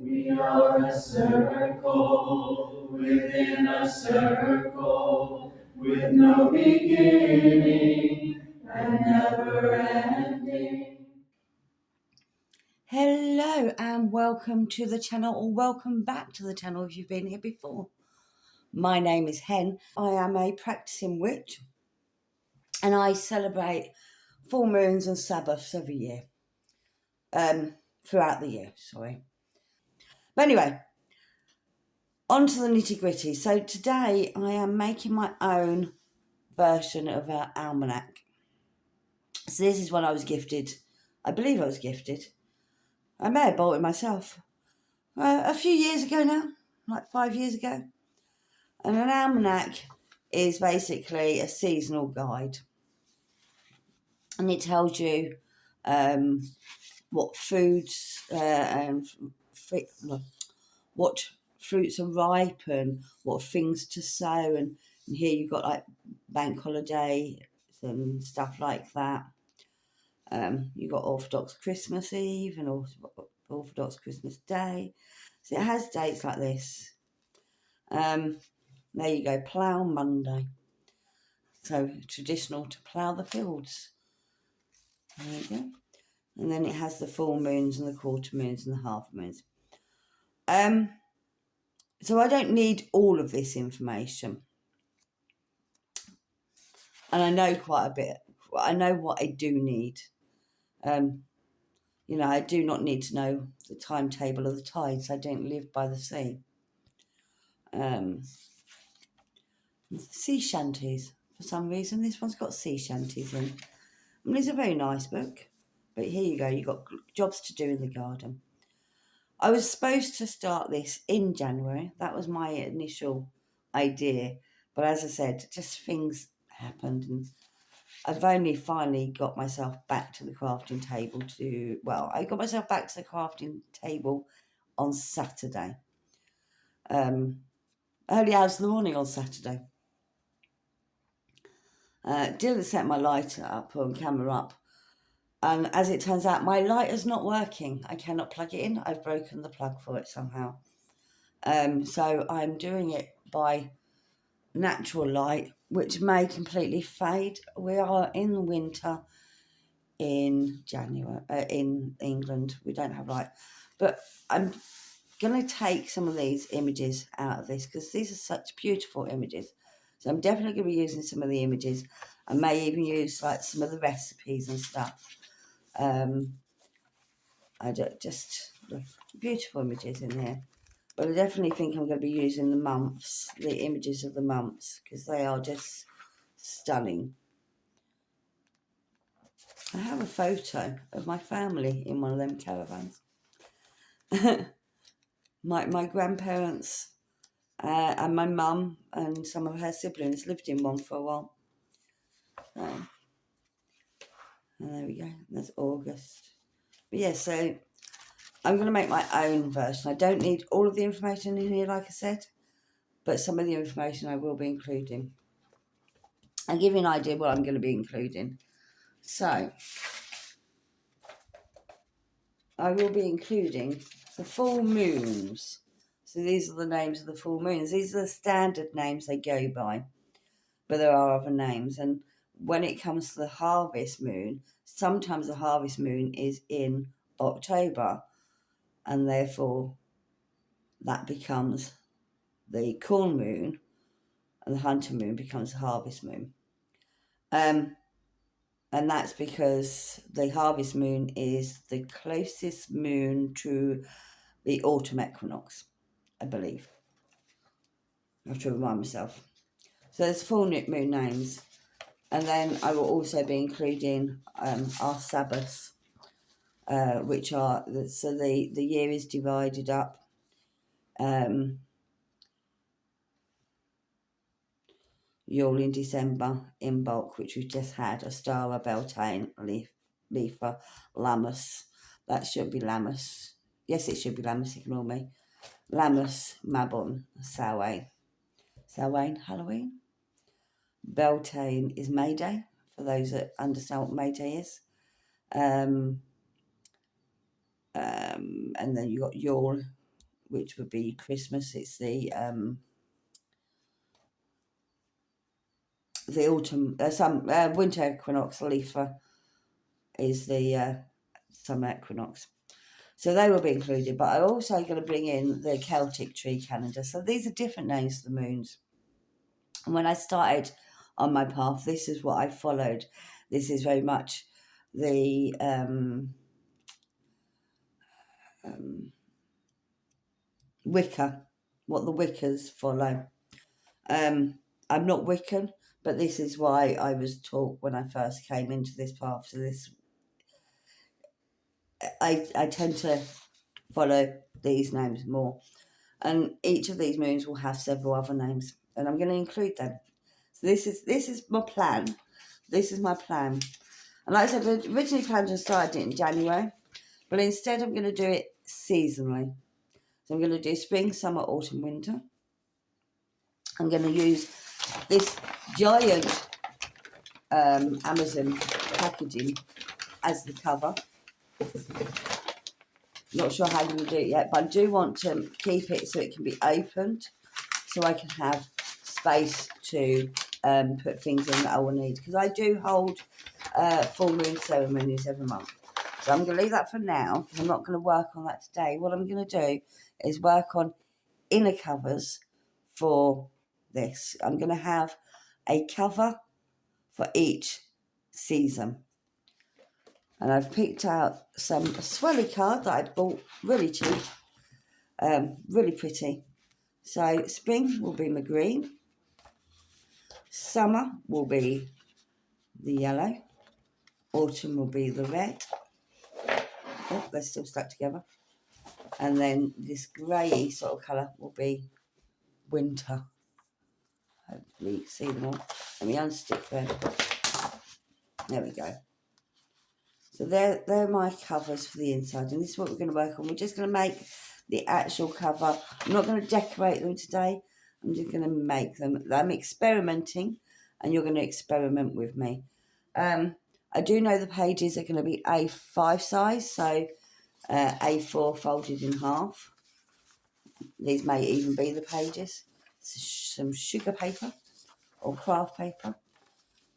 We are a circle within a circle with no beginning and never ending. Hello and welcome to the channel, or welcome back to the channel if you've been here before. My name is Hen. I am a practicing witch and I celebrate full moons and Sabbaths every year. Throughout the year, sorry. But anyway, on to the nitty gritty. So today I am making my own version of our almanac. So this is one I was gifted. I believe I was gifted. I may have bought it myself. A few years ago now, like 5 years ago. And an almanac is basically a seasonal guide. And it tells you what foods and what fruits are ripe and what things to sow. And here you've got like bank holidays and stuff like that. You've got Orthodox Christmas Eve and Orthodox Christmas Day. So it has dates like this. There you go, Plough Monday. So traditional to plough the fields. There you go. And then it has the full moons and the quarter moons and the half moons. So I don't need all of this information. And I know quite a bit. I know what I do need. I do not need to know the timetable of the tides. I don't live by the sea. Sea shanties, for some reason. This one's got sea shanties in. I mean, it's a very nice book. But here you go. You've got jobs to do in the garden. I was supposed to start this in January. That was my initial idea. But as I said, just things happened. And I've only finally got myself back to the crafting table I got myself back to the crafting table on Saturday. Early hours of the morning on Saturday. Didn't set my light up or camera up. And as it turns out, my lighter's not working. I cannot plug it in. I've broken the plug for it somehow. So I'm doing it by natural light, which may completely fade. We are in winter in January in England. We don't have light. But I'm going to take some of these images out of this because these are such beautiful images. So I'm definitely going to be using some of the images. I may even use like some of the recipes and stuff. Just beautiful images in here. But I definitely think I'm going to be using the images of the months, because they are just stunning. I have a photo of my family in one of them caravans. my grandparents and my mum and some of her siblings lived in one for a while. And there we go. That's August. But yeah, so I'm going to make my own version. I don't need all of the information in here, like I said, but some of the information I will be including. I'll give you an idea what I'm going to be including. So, I will be including the full moons. So these are the names of the full moons. These are the standard names they go by, but there are other names. And when it comes to the harvest moon, sometimes the harvest moon is in October, and therefore that becomes the corn moon, and the hunter moon becomes the harvest moon. And that's because the harvest moon is the closest moon to the autumn equinox, I believe. I have to remind myself. So there's full moon names. And then I will also be including our Sabbaths, which are, so the year is divided up. Yule in December, in bulk, which we've just had, Astara, Beltane, Lefa, Lammas. That should be Lammas. Yes, it should be Lammas, ignore me. Lammas, Mabon, Samhain. Samhain, Halloween. Beltane is May Day, for those that understand what May Day is. And then you got Yule, which would be Christmas. It's the autumn, winter equinox. Leafer is the summer equinox. So they will be included, but I'm also going to bring in the Celtic tree calendar. So these are different names for the moons. And when I started on my path, this is what I followed. This is very much the Wicca, what the Wiccas follow. I'm not Wiccan, but this is why I was taught when I first came into this path. So this, I tend to follow these names more. And each of these moons will have several other names, and I'm going to include them. So this is my plan. This is my plan. And like I said, I originally planned to start it in January, but instead I'm going to do it seasonally. So I'm going to do spring, summer, autumn, winter. I'm going to use this giant Amazon packaging as the cover. Not sure how I'm going to do it yet, but I do want to keep it so it can be opened, so I can have space to put things in that I will need. Because I do hold full moon ceremonies every month. So I'm going to leave that for now, because I'm not going to work on that today. What I'm going to do is work on inner covers for this. I'm going to have a cover for each season. And I've picked out some swelly card that I bought really cheap, really pretty. So spring will be my green, summer will be the yellow, autumn will be the red. Oh, they're still stuck together. And then this grey sort of colour will be winter. Hopefully you can see them all. Let me unstick them. There we go. So they're my covers for the inside, and this is what we're going to work on. We're just going to make the actual cover. I'm not going to decorate them today. I'm just going to make them. I'm experimenting, and you're going to experiment with me. I do know the pages are going to be A5 size, so A4 folded in half. These may even be the pages. Some sugar paper or craft paper.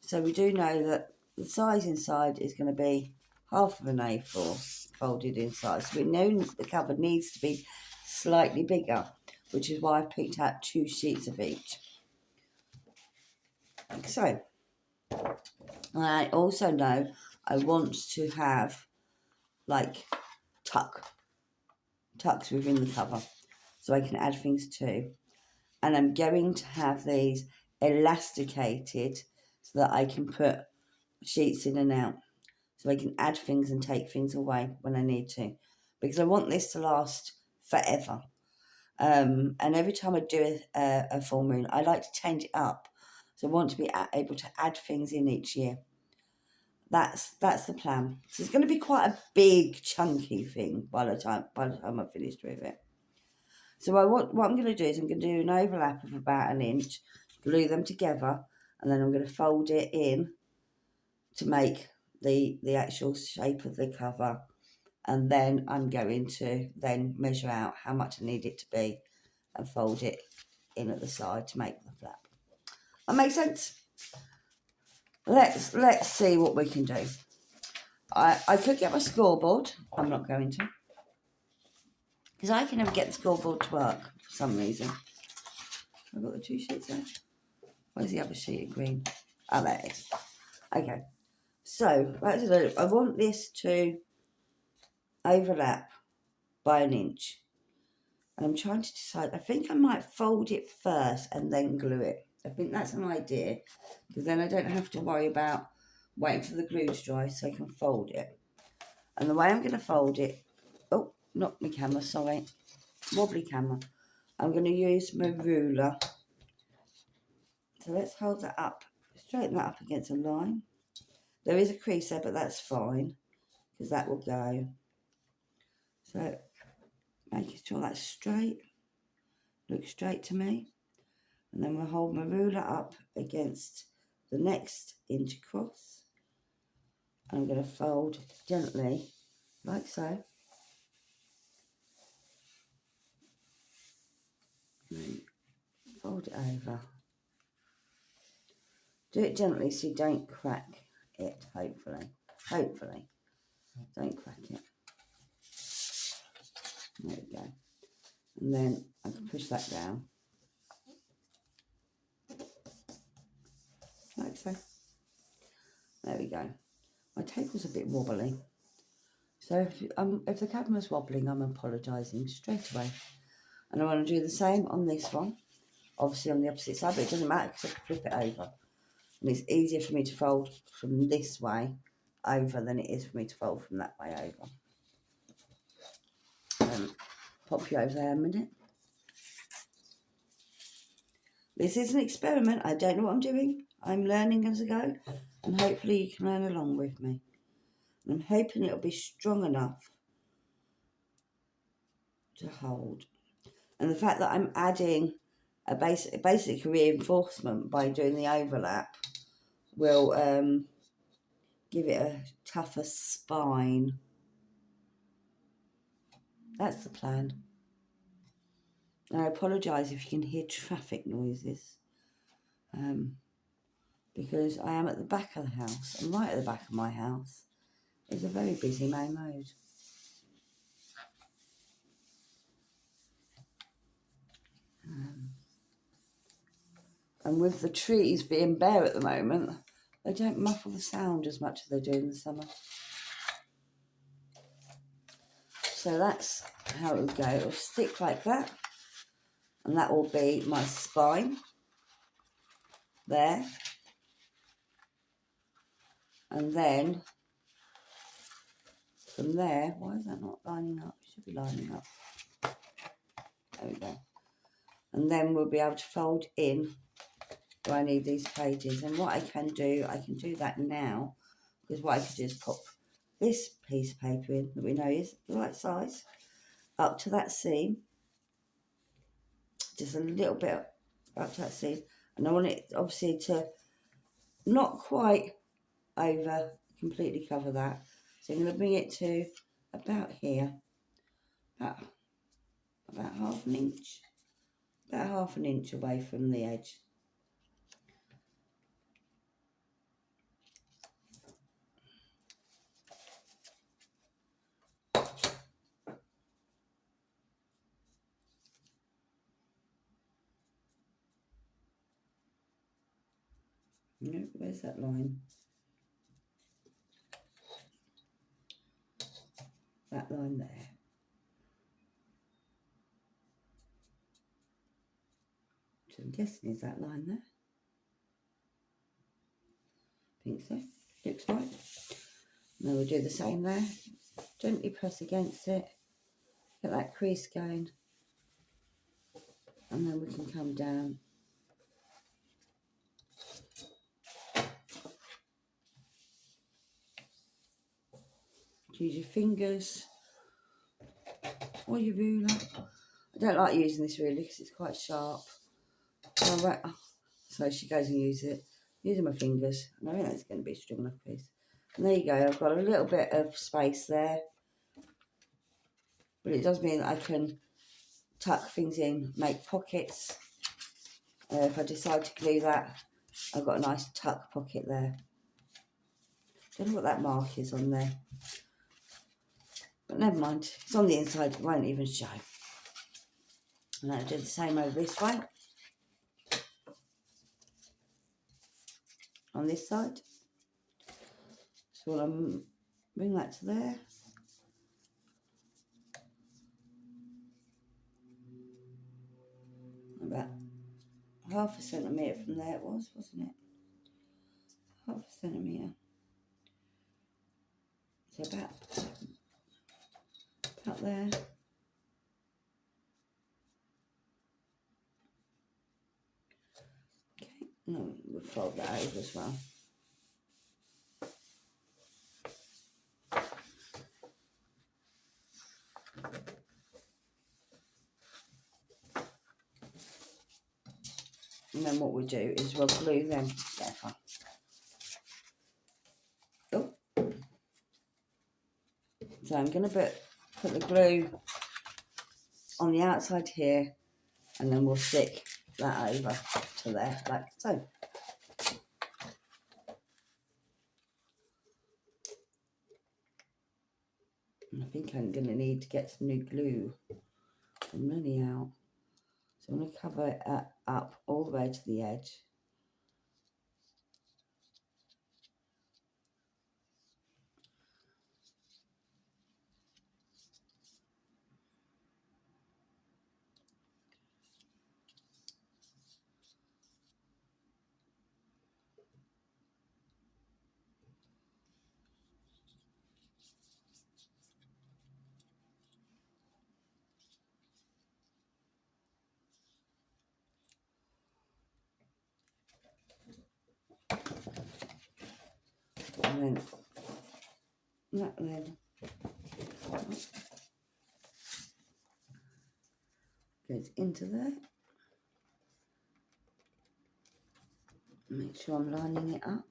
So we do know that the size inside is going to be half of an A4 folded inside. So we know the cover needs to be slightly bigger, which is why I've picked out 2 sheets of each. Like so. I also know I want to have like tucks within the cover, so I can add things too. And I'm going to have these elasticated so that I can put sheets in and out, so I can add things and take things away when I need to, because I want this to last forever. And every time I do a full moon, I like to change it up. So I want to be able to add things in each year. That's the plan. So it's going to be quite a big, chunky thing by the time I'm finished with it. So what I'm going to do is I'm going to do an overlap of about 1 inch, glue them together, and then I'm going to fold it in to make the actual shape of the cover. And then I'm going to then measure out how much I need it to be and fold it in at the side to make the flap. That makes sense? Let's see what we can do. I could get my scoreboard. I'm not going to, because I can never get the scoreboard to work for some reason. I've got the 2 sheets there. Where's the other sheet of green? Oh, there it is. Okay. So, I want this to overlap by 1 inch. And I'm trying to decide. I think I might fold it first and then glue it. I think that's an idea, because then I don't have to worry about waiting for the glue to dry, so I can fold it. And the way I'm going to fold it, oh, not my camera, sorry, wobbly camera. I'm going to use my ruler. So let's hold that up, straighten that up against a line. There is a crease there, but that's fine, because that will go. So making sure that's straight, looks straight to me. And then we'll hold my ruler up against the next inch across. And I'm going to fold gently, like so. fold it over. Do it gently so you don't crack it, hopefully. Hopefully. Don't crack it. There we go. And then I can push that down. Like so. There we go. My table's a bit wobbly. So if the camera's wobbling, I'm apologising straight away. And I want to do the same on this one. Obviously on the opposite side, but it doesn't matter because I can flip it over. And it's easier for me to fold from this way over than it is for me to fold from that way over. Pop you over there a minute. This is an experiment. I don't know what I'm doing. I'm learning as I go. And hopefully you can learn along with me. I'm hoping it'll be strong enough to hold. And the fact that I'm adding a basic reinforcement by doing the overlap will give it a tougher spine. That's the plan. And I apologise if you can hear traffic noises, because I am at the back of the house, and right at the back of my house is a very busy main road. And with the trees being bare at the moment, they don't muffle the sound as much as they do in the summer. So that's how it would go. It'll stick like that, and that will be my spine there. And then from there, why is that not lining up? It should be lining up. There we go. And then we'll be able to fold in where I need these pages. And what I can do that now, because what I could do is pop this piece of paper in that we know is the right size up to that seam, just a little bit up to that seam, and I want it obviously to not quite over completely cover that, so I'm going to bring it to about here, about half an inch away from the edge. No, where's that line? That line there. So I'm guessing is that line there. I think so. Looks right. Now we'll do the same there. Gently press against it. Get that crease going. And then we can come down. Use your fingers or your ruler. I don't like using this ruler because it's quite sharp. So she goes and uses it. Using my fingers. And I think that's going to be a strong enough piece. And there you go. I've got a little bit of space there. But it does mean that I can tuck things in, make pockets. If I decide to glue that, I've got a nice tuck pocket there. Don't know what that mark is on there. But never mind. It's on the inside. It won't even show. And I'll do the same over this way. On this side. So I'll bring that to there. About half a centimetre from there it was, wasn't it? Half a centimetre. So about there. Okay, and we'll fold that over as well. And then what we'll do is we'll glue them together. Oh. So I'm going to put the glue on the outside here, and then we'll stick that over to there, like so. I think I'm going to need to get some new glue. I'm running out. So I'm going to cover it up all the way to the edge. And then that then goes into there. Make sure I'm lining it up.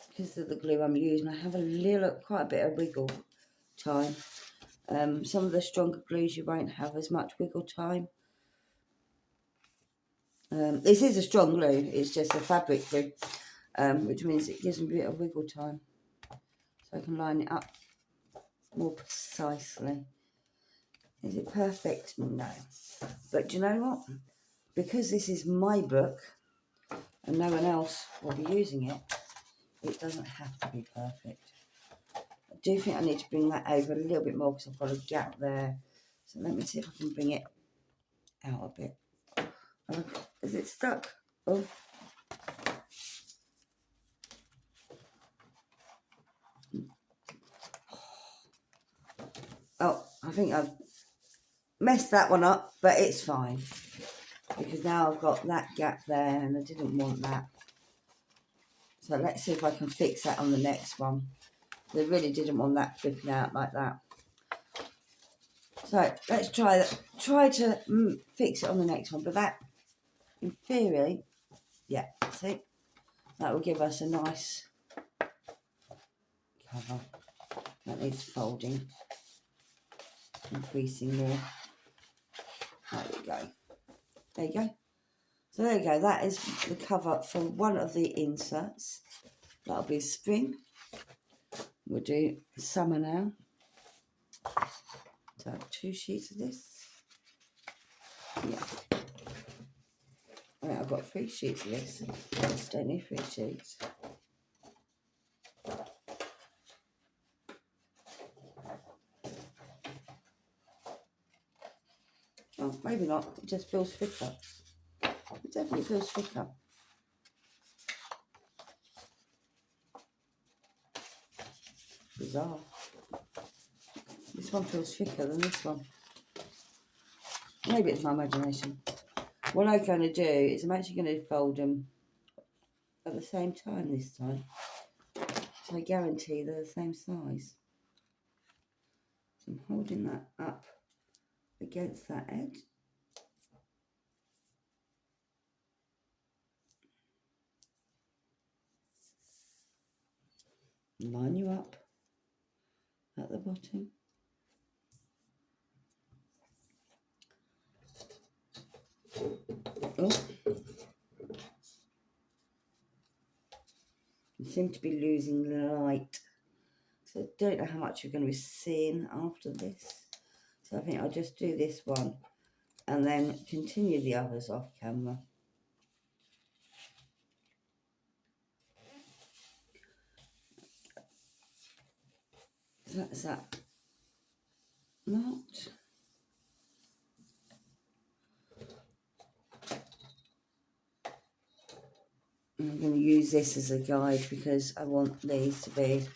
Because of the glue I'm using, I have quite a bit of wiggle time. Some of the stronger glues you won't have as much wiggle time. This is a strong glue, it's just a fabric glue, which means it gives me a bit of wiggle time. So I can line it up more precisely. Is it perfect? No. But do you know what? Because this is my book and no one else will be using it, it doesn't have to be perfect. I do think I need to bring that over a little bit more because I've got a gap there. So let me see if I can bring it out a bit. Is it stuck? Oh. Oh, I think I've messed that one up, but it's fine. Because now I've got that gap there and I didn't want that. So let's see if I can fix that on the next one. I really didn't want that flipping out like that. So let's try that. Try to fix it on the next one. But that, in theory, yeah, see, that will give us a nice cover. That needs folding, increasing more. There we go. There you go. So there you go. That is the cover for one of the inserts. That'll be spring. We'll do summer now. So I have 2 sheets of this. Yeah. I think I've got 3 sheets of this. I just don't need 3 sheets. Oh, maybe not. It just feels thicker. It definitely feels thicker. Bizarre. This one feels thicker than this one. Maybe it's my imagination. What I'm going to do is I'm actually going to fold them at the same time this time. So I guarantee they're the same size. So I'm holding that up against that edge. Line you up at the bottom. Oh, you seem to be losing light. So I don't know how much you're going to be seeing after this. So I think I'll just do this one and then continue the others off camera. So that's that marked. I'm going to use this as a guide because I want these to be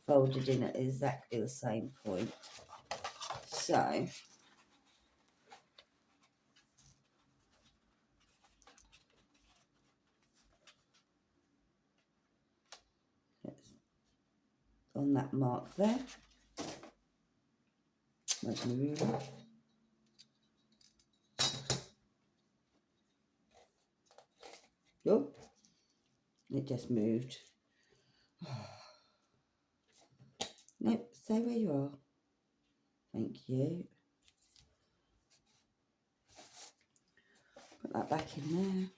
folded in at exactly the same point. So let's on that mark there. Where's my ruler? Oh, it just moved. Nope, stay where you are. Thank you. Put that back in there.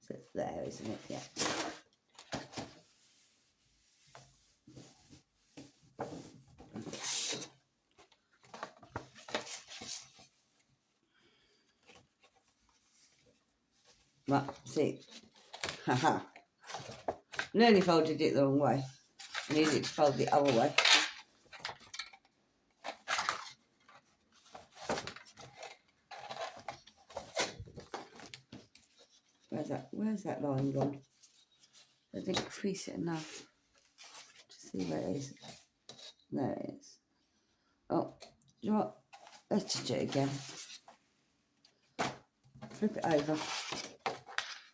So it's there, isn't it? Yeah. Right, see. Haha. Nearly folded it the wrong way. I needed to fold the other way. Where's that line gone? I didn't crease it enough to see where it is. There it is. Oh, you know what? Let's just do it again. Flip it over.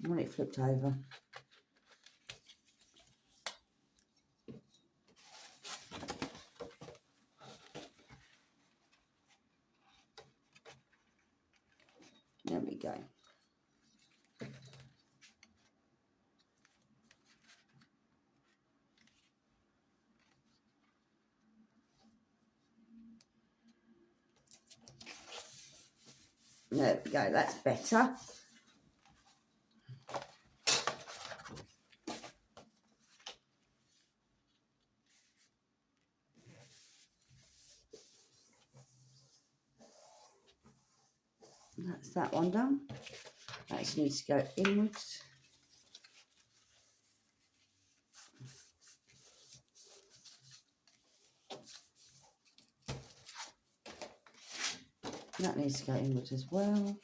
I want it flipped over. There we go. There we go, that's better. That's that one done. That just needs to go inwards. That needs to go inwards as well.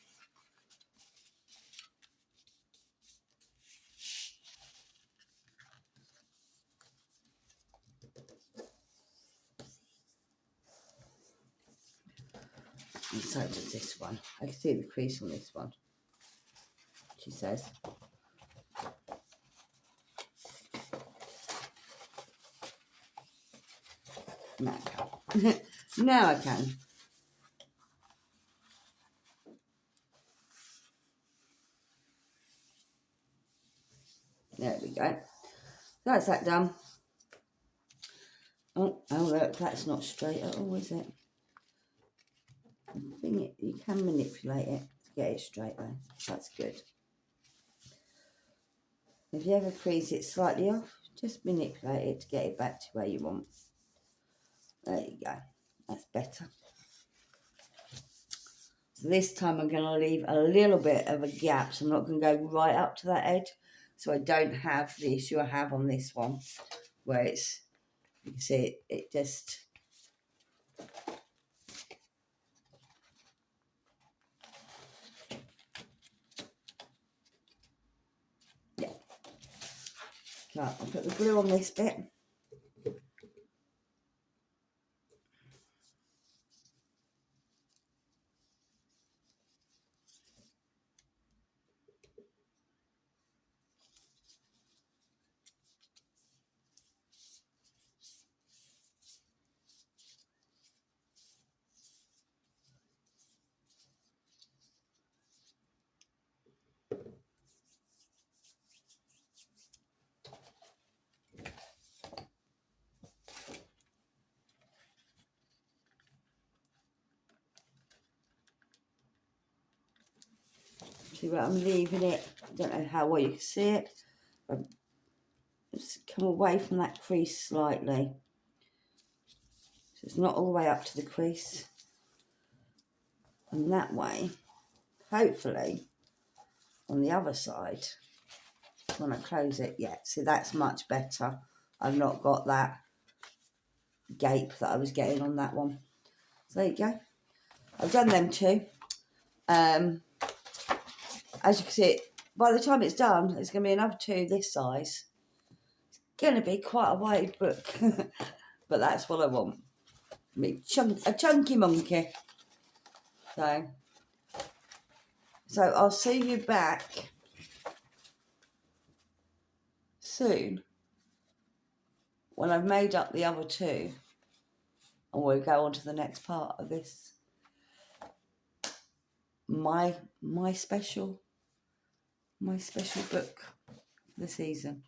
And so does this one. I can see the crease on this one, she says. Now I can. Now I can. There we go. That's that done. Oh, look, that's not straight at all, is it? I think you can manipulate it to get it straight though. That's good. If you ever crease it slightly off, just manipulate it to get it back to where you want. There you go. That's better. So this time I'm going to leave a little bit of a gap. So I'm not going to go right up to that edge. So I don't have the issue I have on this one. Where it's, you can see it just... Yeah. So I'll put the glue on this bit. See where I'm leaving it. I don't know how well you can see it. Just come away from that crease slightly. So it's not all the way up to the crease. And that way, hopefully, on the other side, when I close it, yeah, see that's much better. I've not got that gape that I was getting on that one. So there you go. I've done them two. As you can see, by the time it's done, there's going to be another two this size. It's going to be quite a wide book. But that's what I want. A chunky monkey. So I'll see you back soon when I've made up the other two. And we'll go on to the next part of this. My special book for the season.